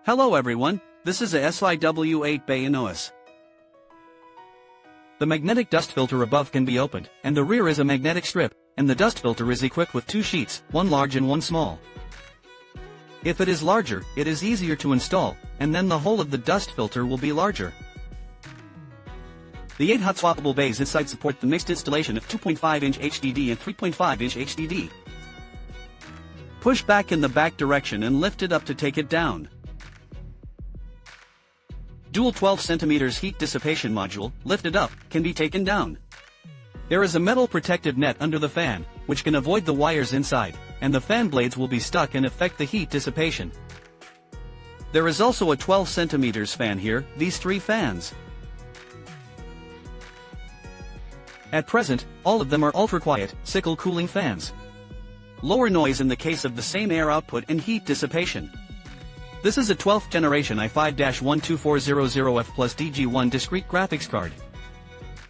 Hello everyone, this is a SYW 8-bay NAS. The magnetic dust filter above can be opened, and the rear is a magnetic strip, and the dust filter is equipped with two sheets, one large and one small. If it is larger, it is easier to install, and then the hole of the dust filter will be larger. The 8 hot swappable bays inside support the mixed installation of 2.5-inch HDD and 3.5-inch HDD. Push back in the back direction and lift it up to take it down. Dual 12 cm heat dissipation module, lifted up, can be taken down. There is a metal protective net under the fan, which can avoid the wires inside, and the fan blades will be stuck and affect the heat dissipation. There is also a 12 cm fan here, these three fans. At present, all of them are ultra-quiet, cycle cooling fans. Lower noise in the case of the same air output and heat dissipation. This is a 12th generation i5-12400F+12DG1 discrete graphics card.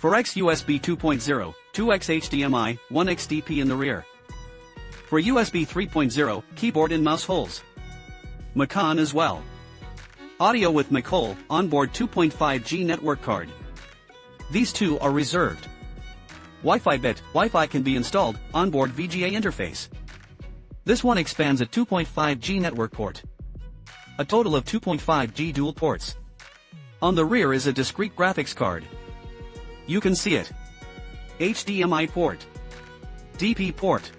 4x USB 2.0, 2x HDMI, 1x DP in the rear. For USB 3.0, keyboard and mouse holes. Macon as well. Audio with Macole, onboard 2.5G network card. These two are reserved. Wi-Fi bit, Wi-Fi can be installed, onboard VGA interface. This one expands a 2.5G network port. A total of 2.5G dual ports. On the rear is a discrete graphics card. You can see it. HDMI port, DP port,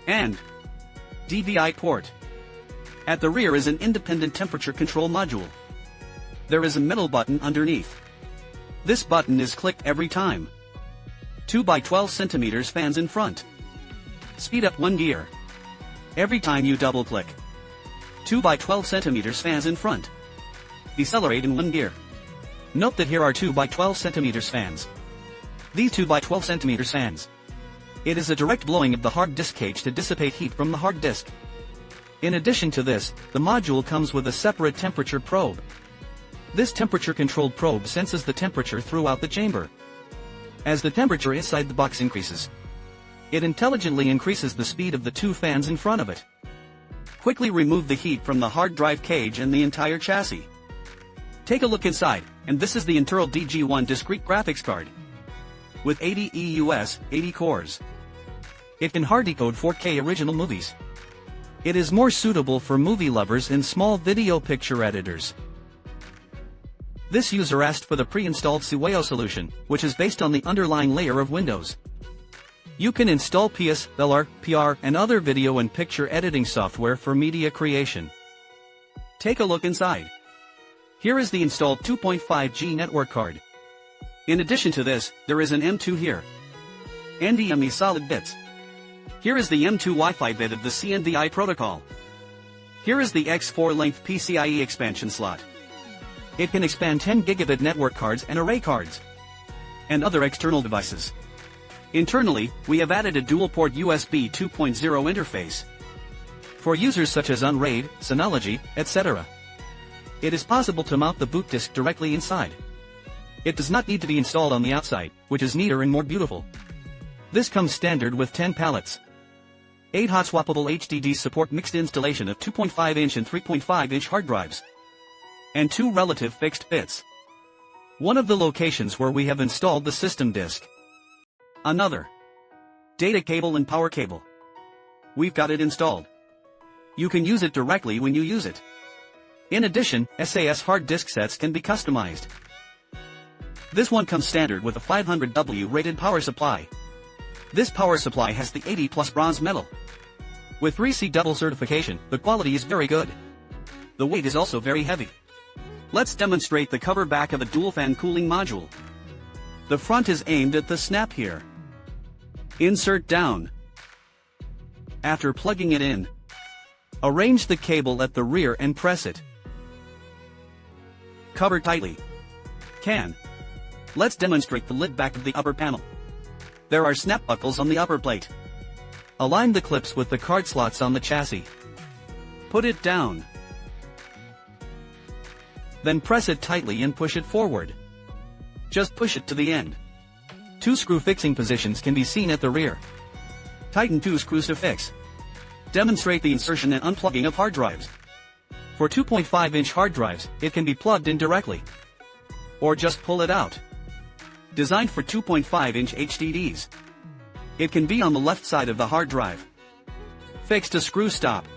and DVI port. At the rear is an independent temperature control module. There is a middle button underneath. This button is clicked every time. 2 by 12 cm fans in front. Speed up 1 gear. Every time you double click. 2 by 12 cm fans in front. Decelerate in 1 gear. Note that here are 2 by 12 cm fans. These 2 by 12 cm fans. It is a direct blowing of the hard disk cage to dissipate heat from the hard disk. In addition to this, the module comes with a separate temperature probe. This temperature-controlled probe senses the temperature throughout the chamber. As the temperature inside the box increases, it intelligently increases the speed of the two fans in front of it. Quickly remove the heat from the hard drive cage and the entire chassis. Take a look inside, and this is the internal DG1 discrete graphics card. With 80 EUS, 80 cores. It can hard decode 4K original movies. It is more suitable for movie lovers and small video picture editors. This user asked for the pre-installed SYW solution, which is based on the underlying layer of Windows. You can install PS, LR, PR, and other video and picture editing software for media creation. Take a look inside. Here is the installed 2.5G network card. In addition to this, there is an M2 here. NVMe solid bits. Here is the M2 Wi-Fi bit of the CNVI protocol. Here is the X4 length PCIe expansion slot. It can expand 10 gigabit network cards and array cards. And other external devices. Internally, we have added a dual-port USB 2.0 interface. For users such as Unraid, Synology, etc. It is possible to mount the boot disk directly inside. It does not need to be installed on the outside, which is neater and more beautiful. This comes standard with 10 pallets. 8 hot swappable HDDs support mixed installation of 2.5-inch and 3.5-inch hard drives. And 2 relative fixed bits. One of the locations where we have installed the system disk. Another. Data cable and power cable. We've got it installed. You can use it directly when you use it. In addition, SAS hard disk sets can be customized. This one comes standard with a 500W rated power supply. This power supply has the 80 plus bronze metal. With 3C double certification, the quality is very good. The weight is also very heavy. Let's demonstrate the cover back of a dual fan cooling module. The front is aimed at the snap here. Insert down. After plugging it in, arrange the cable at the rear and press it. Cover tightly. Let's demonstrate the lid back of the upper panel. There are snap buckles on the upper plate. Align the clips with the card slots on the chassis. Put it down. Then press it tightly and push it forward. Just push it to the end. 2 screw fixing positions can be seen at the rear. Tighten 2 screws to fix. Demonstrate the insertion and unplugging of hard drives. For 2.5-inch hard drives, it can be plugged in directly. Or just pull it out. Designed for 2.5-inch HDDs. It can be on the left side of the hard drive. Fixed a screw stop.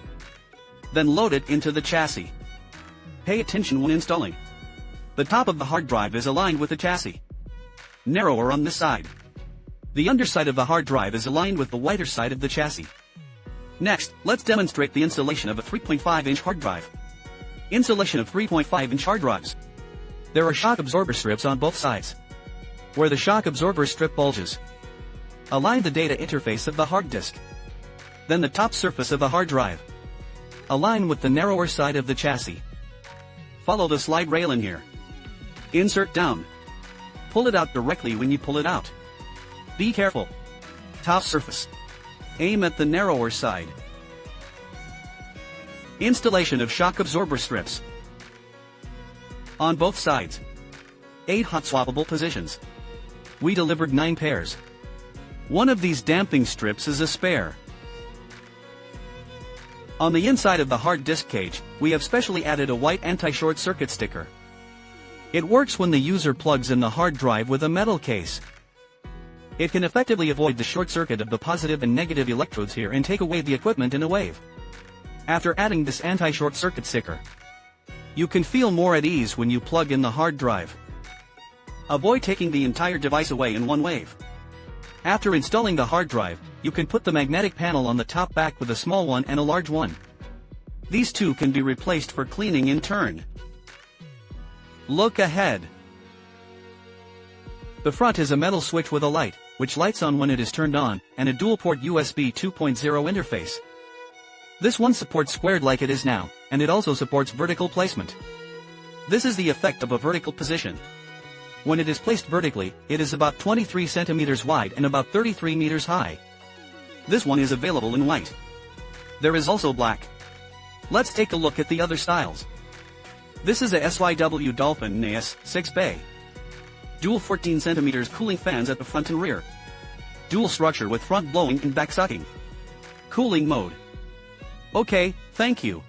Then load it into the chassis. Pay attention when installing. The top of the hard drive is aligned with the chassis. Narrower on this side. The underside of the hard drive is aligned with the wider side of the chassis. Next, let's demonstrate the installation of a 3.5-inch hard drive. Installation of 3.5-inch hard drives. There are shock absorber strips on both sides. Where the shock absorber strip bulges, align the data interface of the hard disk. Then the top surface of the hard drive. Align with the narrower side of the chassis. Follow the slide rail in here. Insert down. Pull it out directly when you pull it out. Be careful. Top surface. Aim at the narrower side. Installation of shock absorber strips. On both sides. 8 hot swappable positions. We delivered 9 pairs. One of these damping strips is a spare. On the inside of the hard disk cage, we have specially added a white anti-short circuit sticker. It works when the user plugs in the hard drive with a metal case. It can effectively avoid the short circuit of the positive and negative electrodes here and take away the equipment in a wave. After adding this anti-short circuit sticker, you can feel more at ease when you plug in the hard drive. Avoid taking the entire device away in one wave. After installing the hard drive, you can put the magnetic panel on the top back with a small one and a large one. These two can be replaced for cleaning in turn. Look ahead. The front is a metal switch with a light, which lights on when it is turned on, and a dual-port USB 2.0 interface. This one supports squared like it is now, and it also supports vertical placement. This is the effect of a vertical position. When it is placed vertically, it is about 23 centimeters wide and about 33 meters high. This one is available in white. There is also black. Let's take a look at the other styles. This is a SYW Dolphin NAS 6 bay. Dual 14 centimeters cooling fans at the front and rear. Dual structure with front blowing and back sucking. Cooling mode. Okay, thank you.